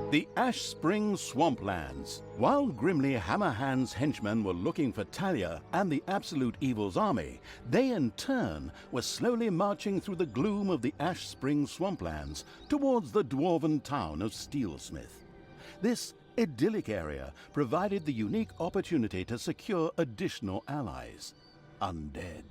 The Ashspring Swamplands. While Grimly Hammerhand's henchmen were looking for Talia and the Absolute Evil's army, they in turn were slowly marching through the gloom of the Ashspring Swamplands towards the dwarven town of Steelsmith. This idyllic area provided the unique opportunity to secure additional allies: undead.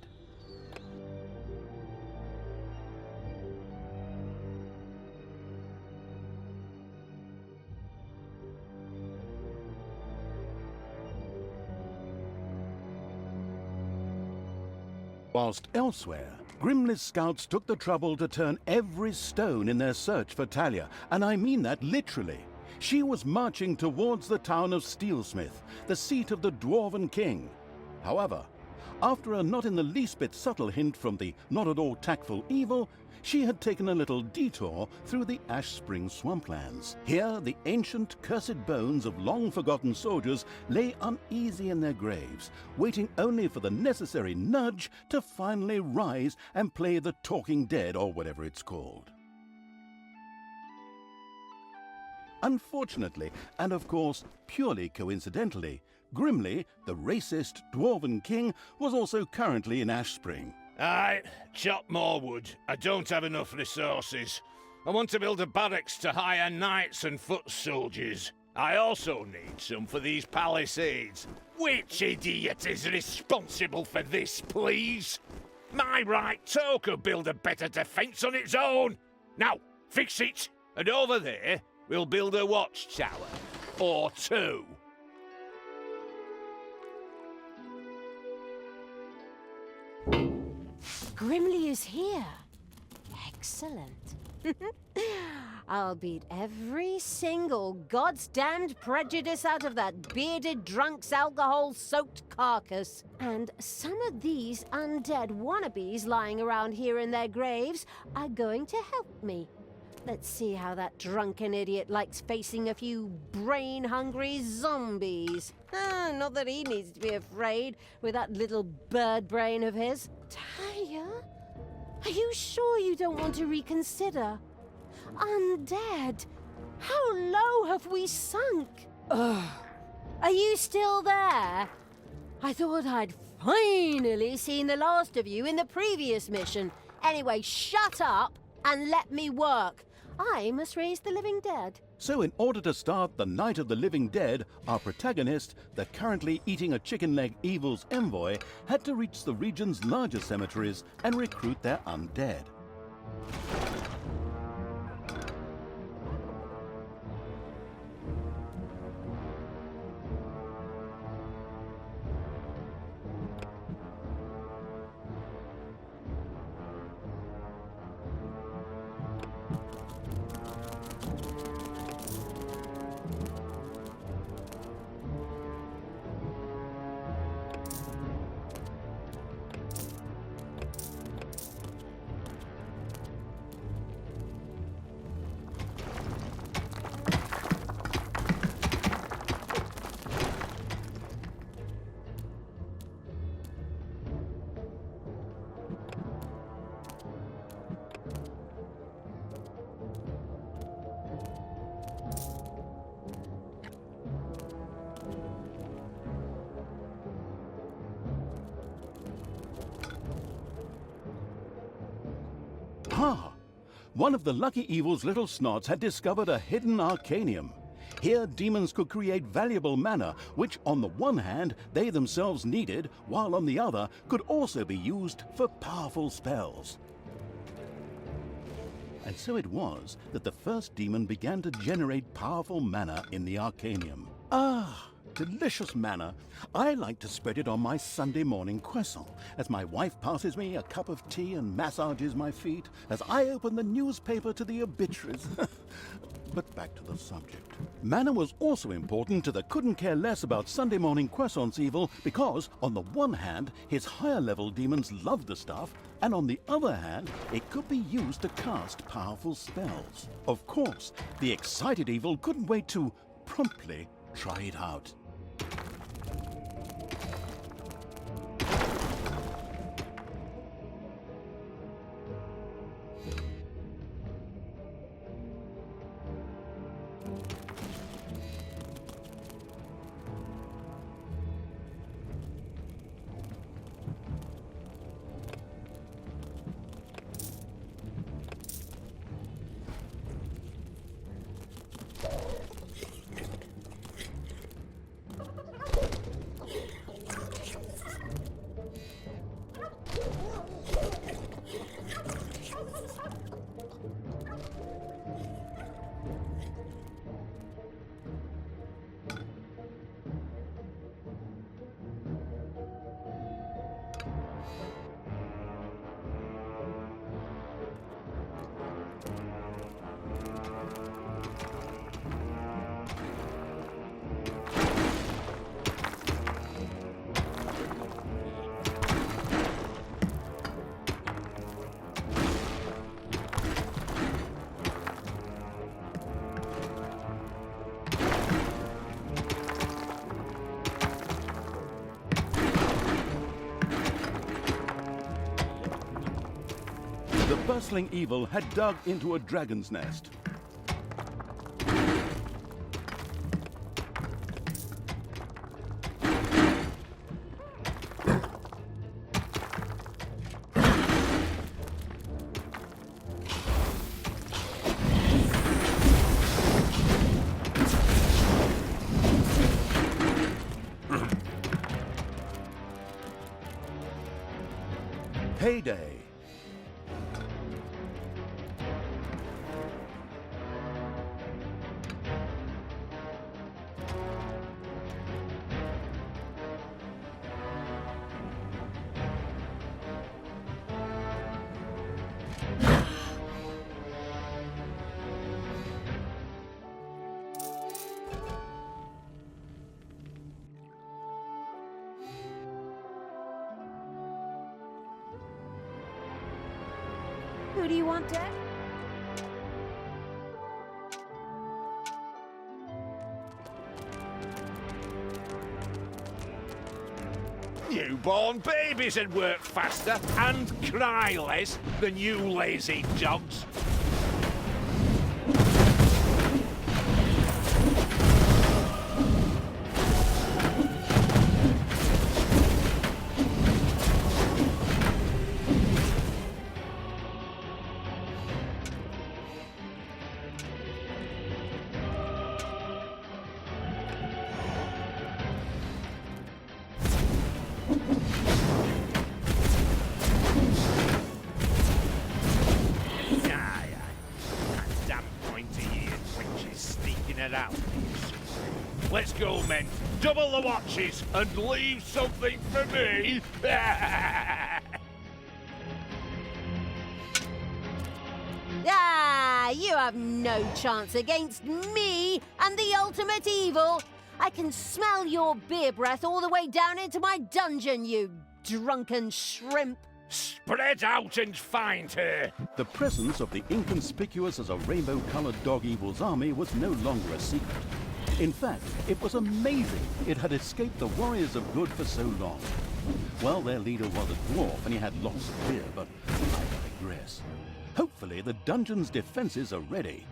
Whilst elsewhere, Grimly's scouts took the trouble to turn every stone in their search for Talia, and I mean that literally. She was marching towards the town of Steelsmith, the seat of the Dwarven King. However, after a not in the least bit subtle hint from the not at all tactful Evil, she had taken a little detour through the Ashspring Swamplands. Here, the ancient, cursed bones of long-forgotten soldiers lay uneasy in their graves, waiting only for the necessary nudge to finally rise and play the talking dead, or whatever it's called. Unfortunately, and of course purely coincidentally, Grimly, the racist Dwarven King, was also currently in Ashspring. Aye, chop more wood. I don't have enough resources. I want to build a barracks to hire knights and foot soldiers. I also need some for these palisades. Which idiot is responsible for this, please? My right toe could build a better defense on its own. Now, fix it, and over there, we'll build a watchtower. Or two. Grimly is here. Excellent. I'll beat every single God's-damned prejudice out of that bearded drunk's alcohol-soaked carcass. And some of these undead wannabes lying around here in their graves are going to help me. Let's see how that drunken idiot likes facing a few brain-hungry zombies. Not that he needs to be afraid with that little bird brain of his. Talia? Are you sure you don't want to reconsider? Undead? How low have we sunk? Ugh. Are you still there? I thought I'd finally seen the last of you in the previous mission. Anyway, shut up and let me work. I must raise the living dead. So in order to start the Night of the Living Dead, our protagonist, the currently eating a chicken leg Evil's envoy, had to reach the region's larger cemeteries and recruit their undead. Ah! One of the lucky Evil's little snots had discovered a hidden arcanium. Here demons could create valuable mana, which on the one hand they themselves needed, while on the other could also be used for powerful spells. And so it was that the first demon began to generate powerful mana in the arcanium. Ah! Delicious mana. I like to spread it on my Sunday morning croissant as my wife passes me a cup of tea and massages my feet as I open the newspaper to the obituaries. But back to the subject. Mana was also important to the couldn't care less about Sunday morning croissants Evil because, on the one hand, his higher level demons loved the stuff, and on the other hand, it could be used to cast powerful spells. Of course, the excited Evil couldn't wait to promptly try it out. firstling evil had dug into a dragon's nest. Payday. Who do you want dead? Newborn babies would work faster and cry less than you lazy dogs. Out. Let's go, men. Double the watches and leave something for me. Ah, you have no chance against me and the ultimate evil. I can smell your beer breath all the way down into my dungeon, you drunken shrimp. Spread out and find her. The presence of the inconspicuous as a rainbow-colored dog evil's army was no longer a secret. In fact, it was amazing it had escaped the warriors of good for so long. Well, their leader was a dwarf and he had lots of beer, but I digress. Hopefully the dungeon's defenses are ready.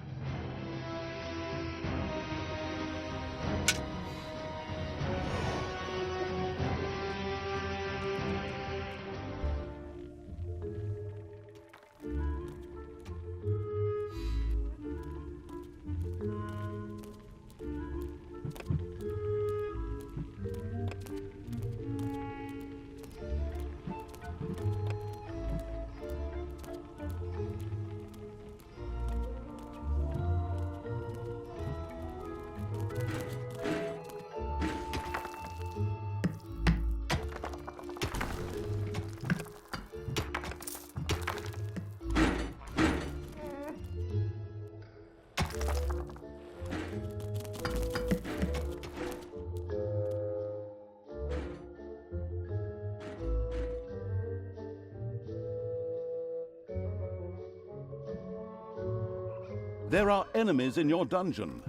There are enemies in your dungeon.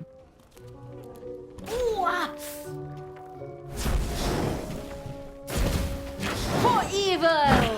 For evil!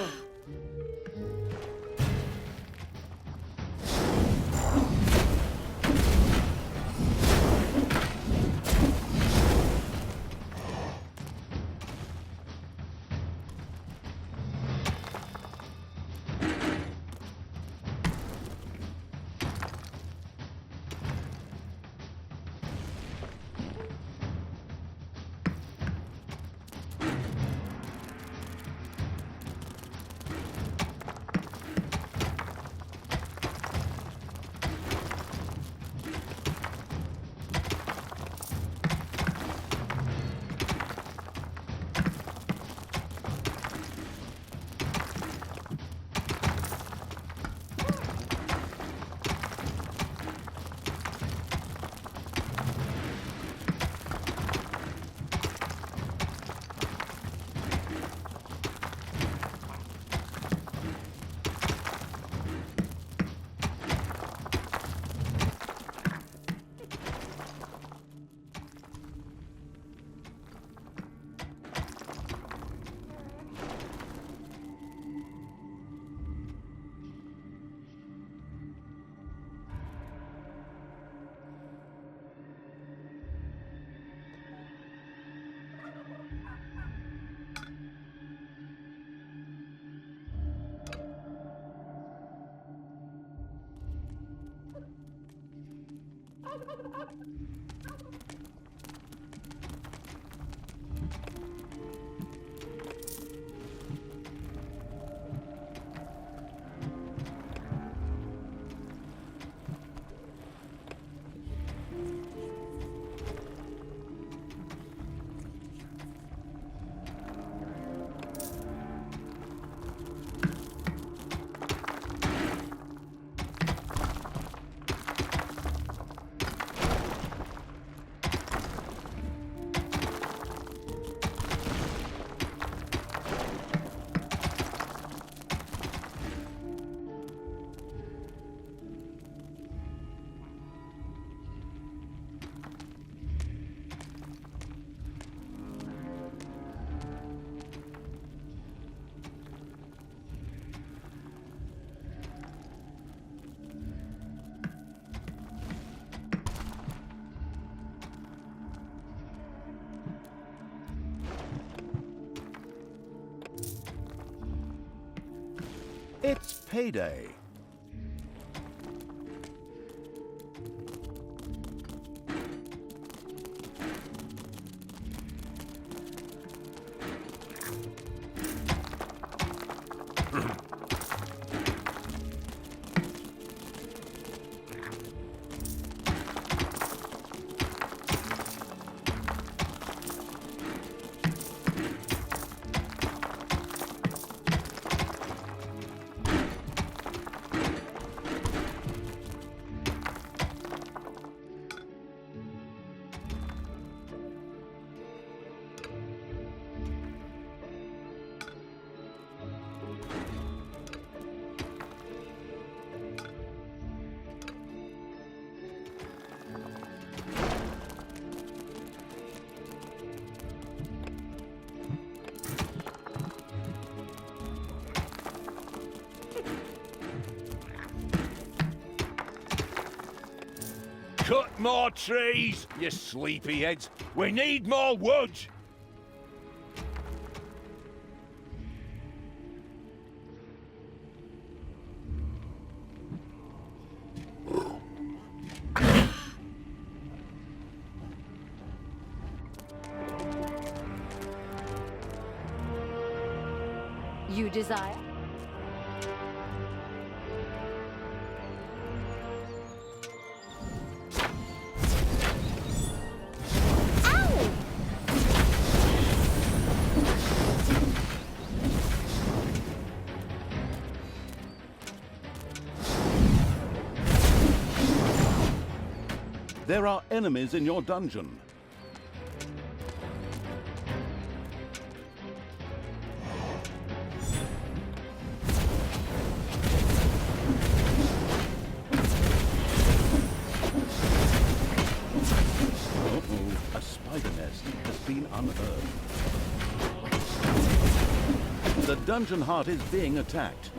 It's payday. Cut more trees, you sleepyheads. We need more wood. You desire? There are enemies in your dungeon. Uh-oh, a spider nest has been unearthed. The dungeon heart is being attacked.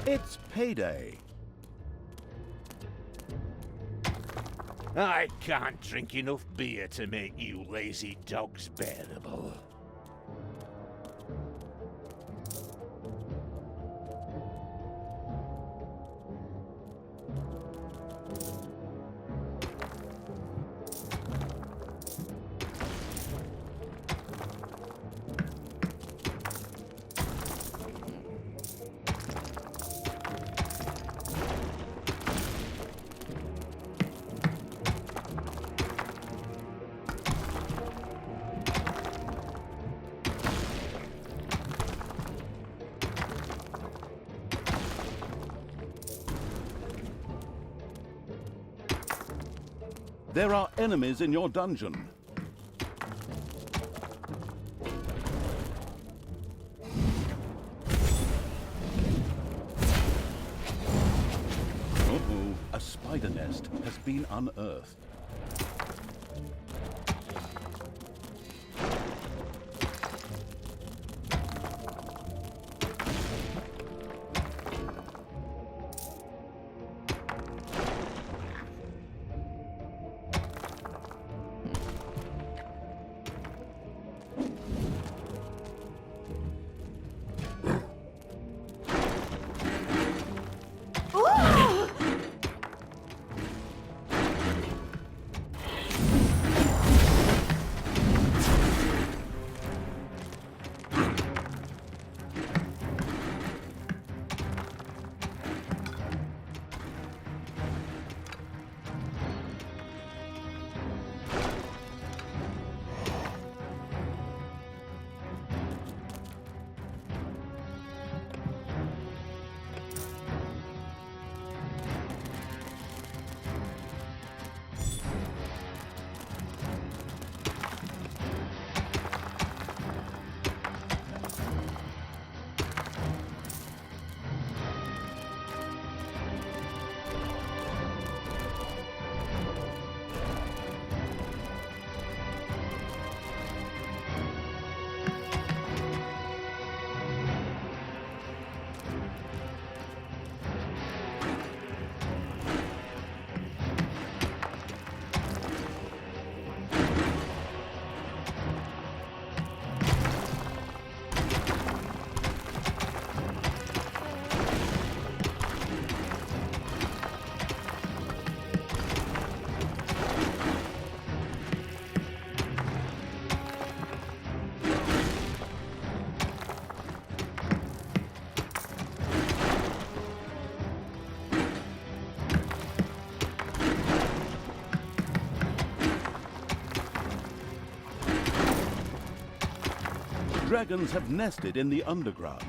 It's payday. I can't drink enough beer to make you lazy dogs bearable. There are enemies in your dungeon. Uh-oh, a spider nest has been unearthed. Dragons have nested in the underground.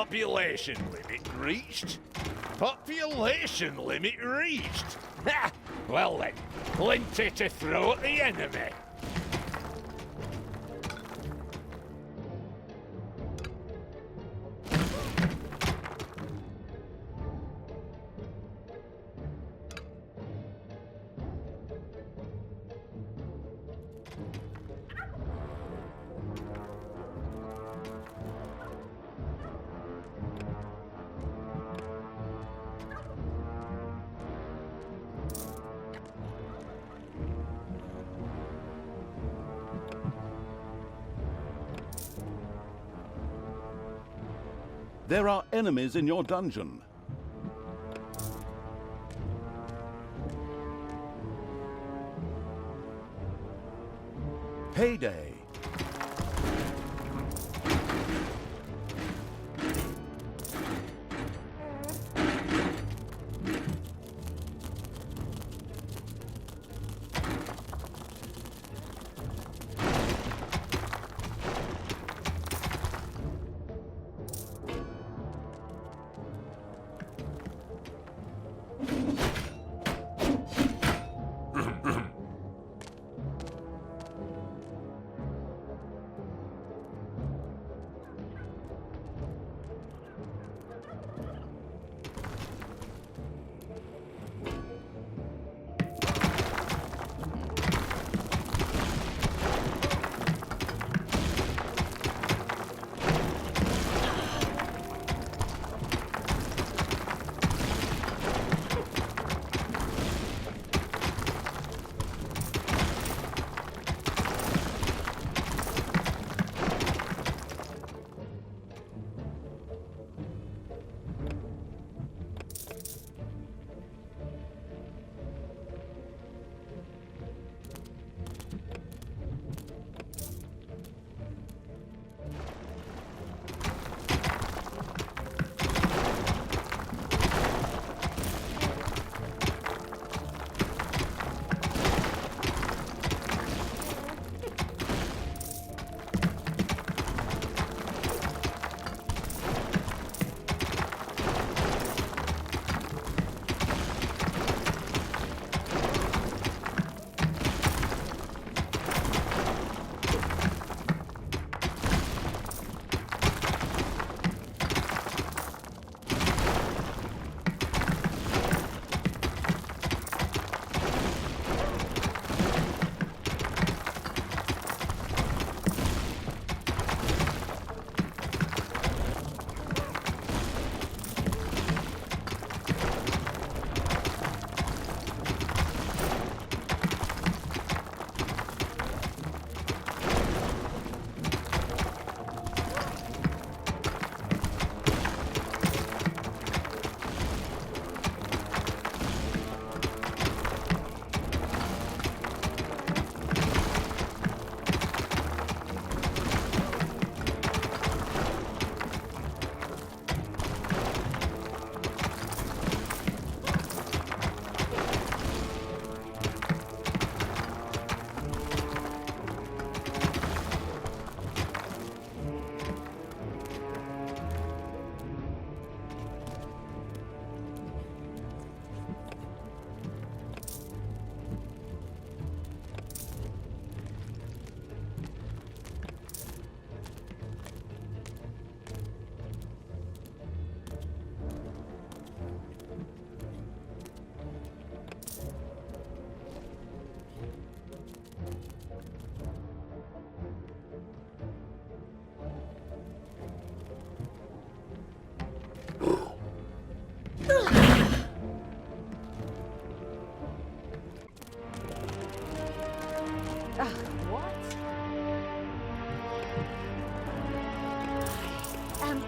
Population limit reached? Population limit reached? Ha! Well then, plenty to throw at the enemy. There are enemies in your dungeon. Payday.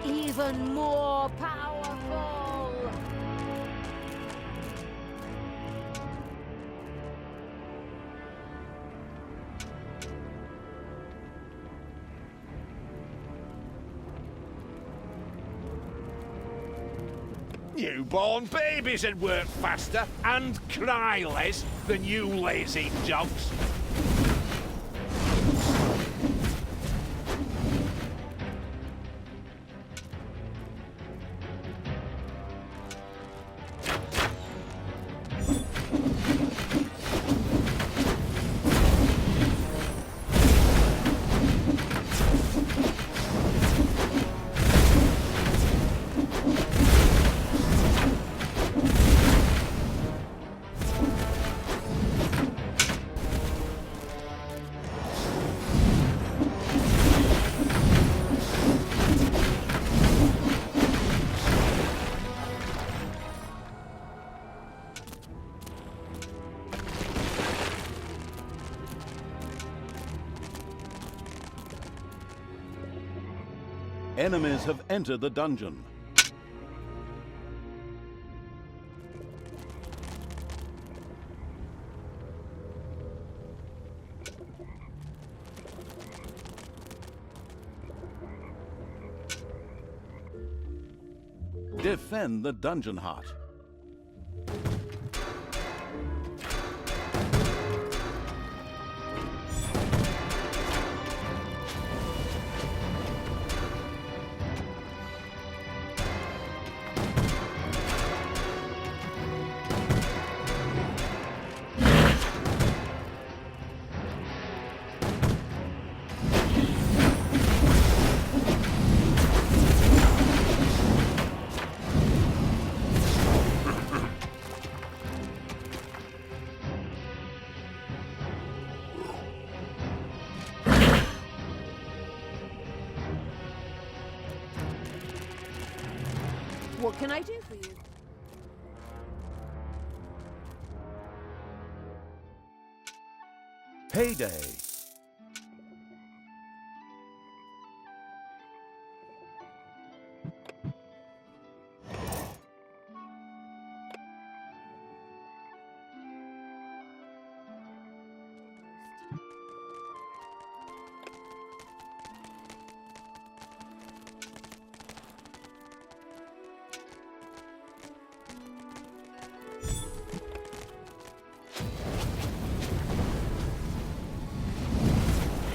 Even more powerful! Newborn babies would work faster and cry less than you lazy dogs. Enemies have entered the dungeon. Defend the dungeon heart. What can I do for you? Payday.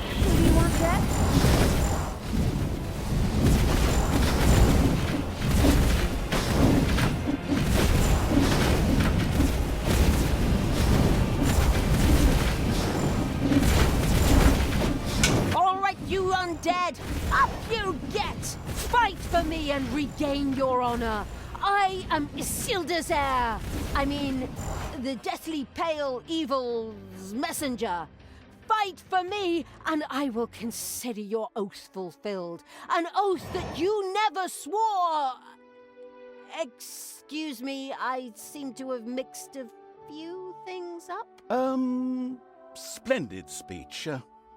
Do you want that? All right, you undead! Up you get! Fight for me and regain your honor! I am Isildur's heir! I mean, the deathly pale evil's messenger! Fight for me, and I will consider your oath fulfilled. An oath that you never swore! Excuse me, I seem to have mixed a few things up. Splendid speech.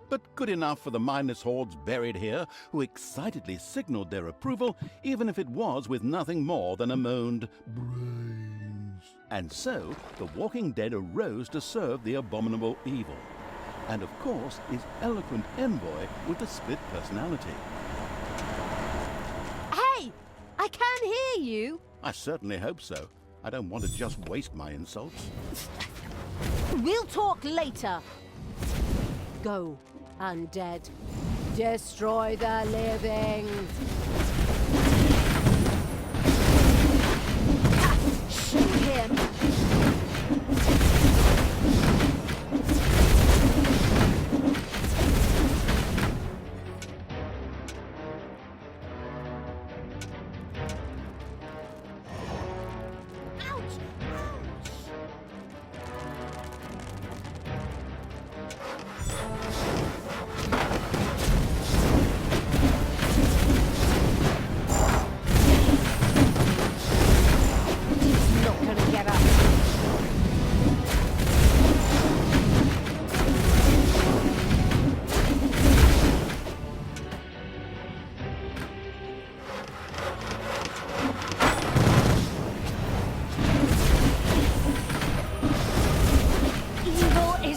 But good enough for the mindless hordes buried here, who excitedly signaled their approval, even if it was with nothing more than a moaned brains. And so, the walking dead arose to serve the abominable evil. And of course, his eloquent envoy with the split personality. Hey! I can hear you! I certainly hope so. I don't want to just waste my insults. We'll talk later. Go, undead. Destroy the living. Shoot him.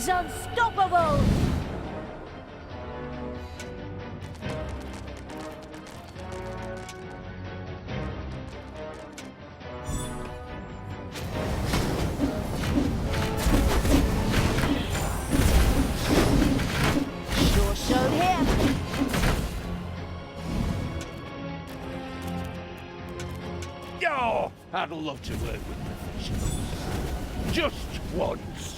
Unstoppable! Sure showed him. Oh, I'd love to work with professionals. Just once.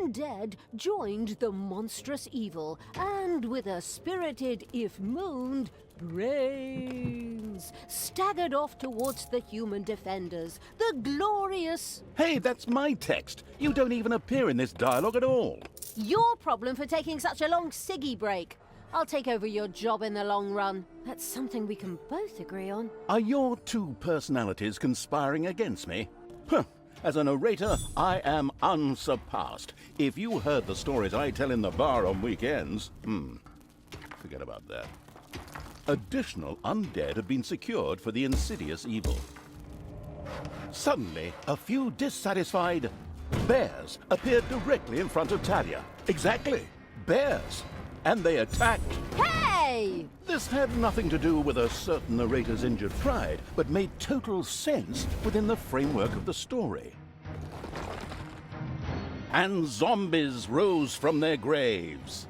undead joined the monstrous evil, and with a spirited, if moaned, brains, staggered off towards the human defenders, the glorious... Hey, that's my text. You don't even appear in this dialogue at all. Your problem for taking such a long ciggy break. I'll take over your job in the long run. That's something we can both agree on. Are your two personalities conspiring against me? Huh. As a narrator, I am unsurpassed. If you heard the stories I tell in the bar on weekends... forget about that. Additional undead have been secured for the insidious evil. Suddenly, a few dissatisfied bears appeared directly in front of Talia. Exactly, bears. And they attacked. Hey! This had nothing to do with a certain narrator's injured pride, but made total sense within the framework of the story. And zombies rose from their graves.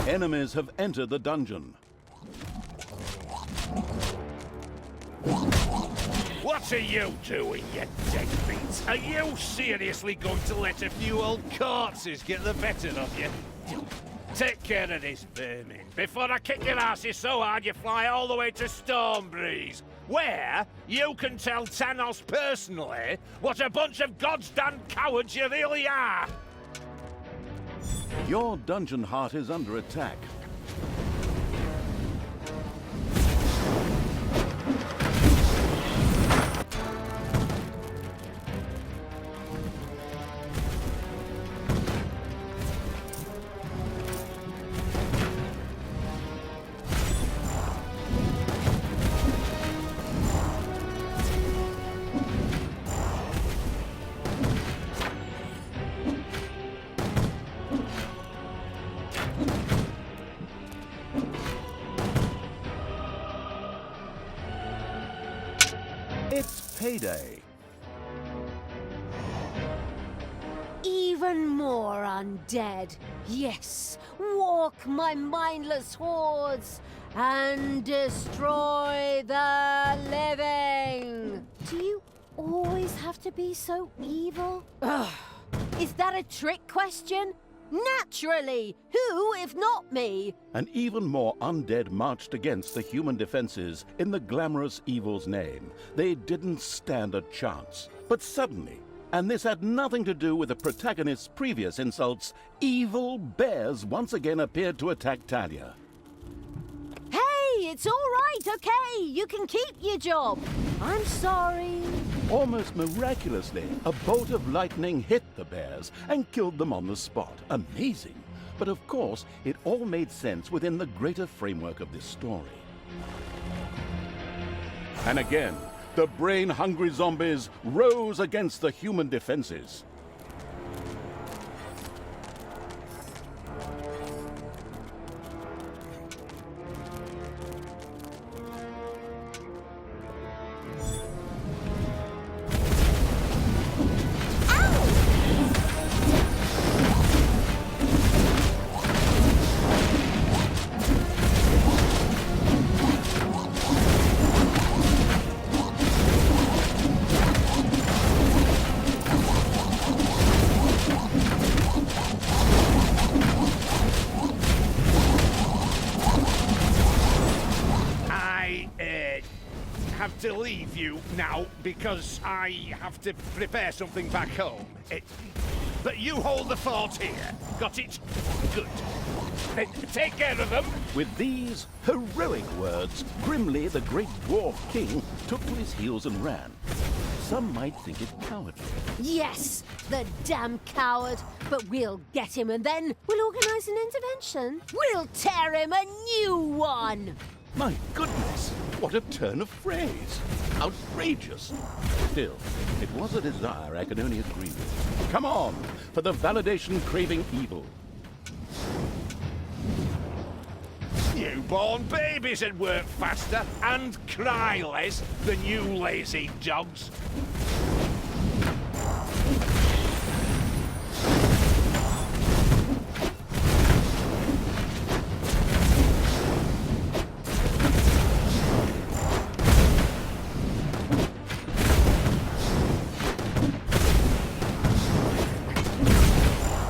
Enemies have entered the dungeon. What are you doing, you deadbeats? Are you seriously going to let a few old corpses get the better of you? Take care of this vermin before I kick your asses so hard you fly all the way to Stormbreeze, where you can tell Thanos personally what a bunch of goddamn cowards you really are! Your dungeon heart is under attack. It's payday. Even more undead. Yes, walk my mindless hordes and destroy the living. Do you always have to be so evil? Ugh. Is that a trick question? Naturally! Who, if not me? And even more undead marched against the human defenses in the glamorous evil's name. They didn't stand a chance. But suddenly, and this had nothing to do with the protagonist's previous insults, evil bears once again appeared to attack Talia. Hey, it's all right, okay. You can keep your job. I'm sorry. Almost miraculously, a bolt of lightning hit the bears and killed them on the spot. Amazing. But of course, it all made sense within the greater framework of this story. And again, the brain-hungry zombies rose against the human defenses. Have to leave you now because I have to prepare something back home. But you hold the fort here. Got it? Good. Then take care of them. With these heroic words, grimly the great dwarf king took to his heels and ran. Some might think it cowardly. Yes, the damn coward. But we'll get him and then we'll organize an intervention. We'll tear him a new one. My goodness, what a turn of phrase. Outrageous. Still, it was a desire I can only agree with. Come on, for the validation-craving evil. Newborn babies would work faster and cry less than you lazy dogs.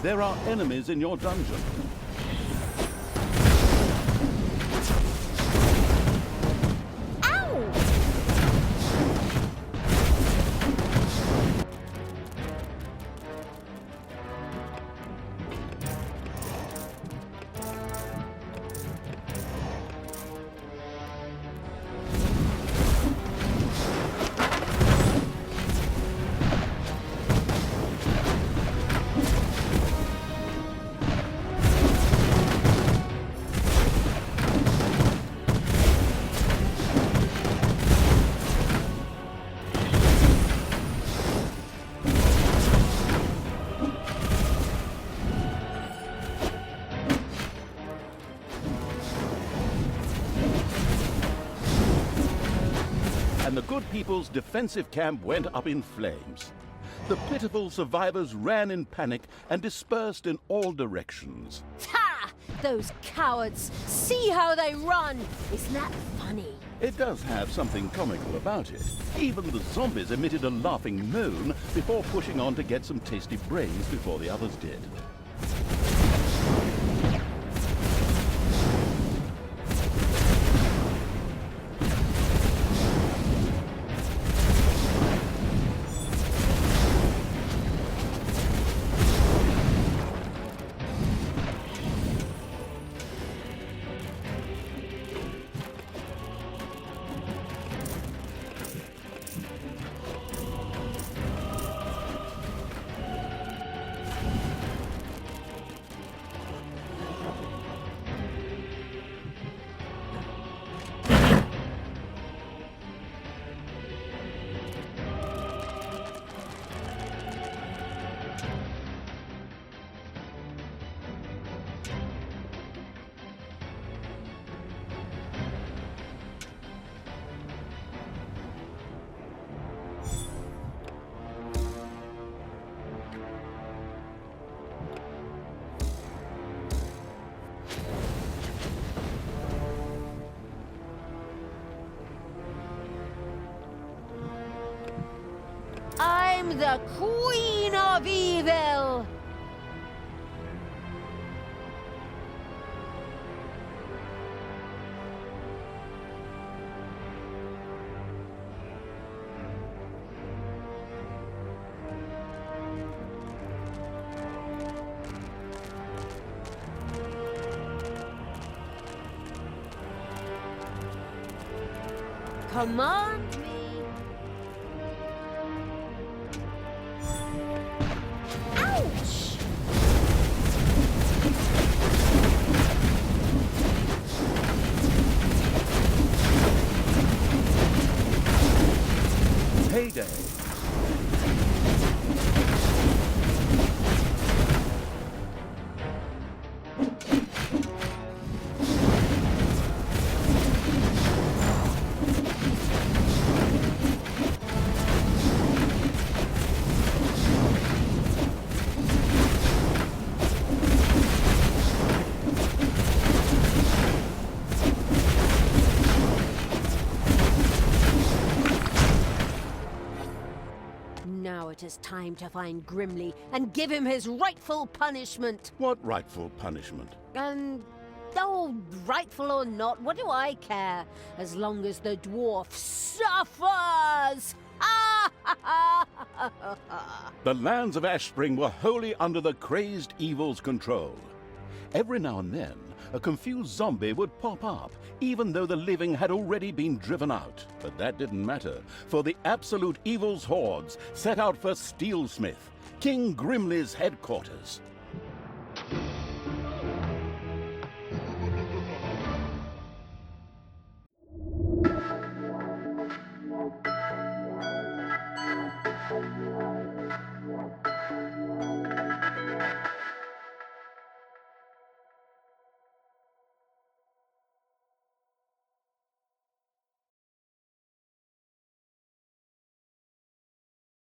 There are enemies in your dungeon. And the good people's defensive camp went up in flames. The pitiful survivors ran in panic and dispersed in all directions. Ha! Those cowards! See how they run! Isn't that funny? It does have something comical about it. Even the zombies emitted a laughing moan before pushing on to get some tasty brains before the others did. I'm the Queen of Evil! Command me! Ouch! Heyday! Now it is time to find Grimly and give him his rightful punishment. What rightful punishment? Oh, rightful or not, what do I care? As long as the dwarf suffers! The lands of Ashspring were wholly under the crazed evil's control. Every now and then, a confused zombie would pop up, even though the living had already been driven out. But that didn't matter, for the absolute evil's hordes set out for Steelsmith, King Grimly's headquarters.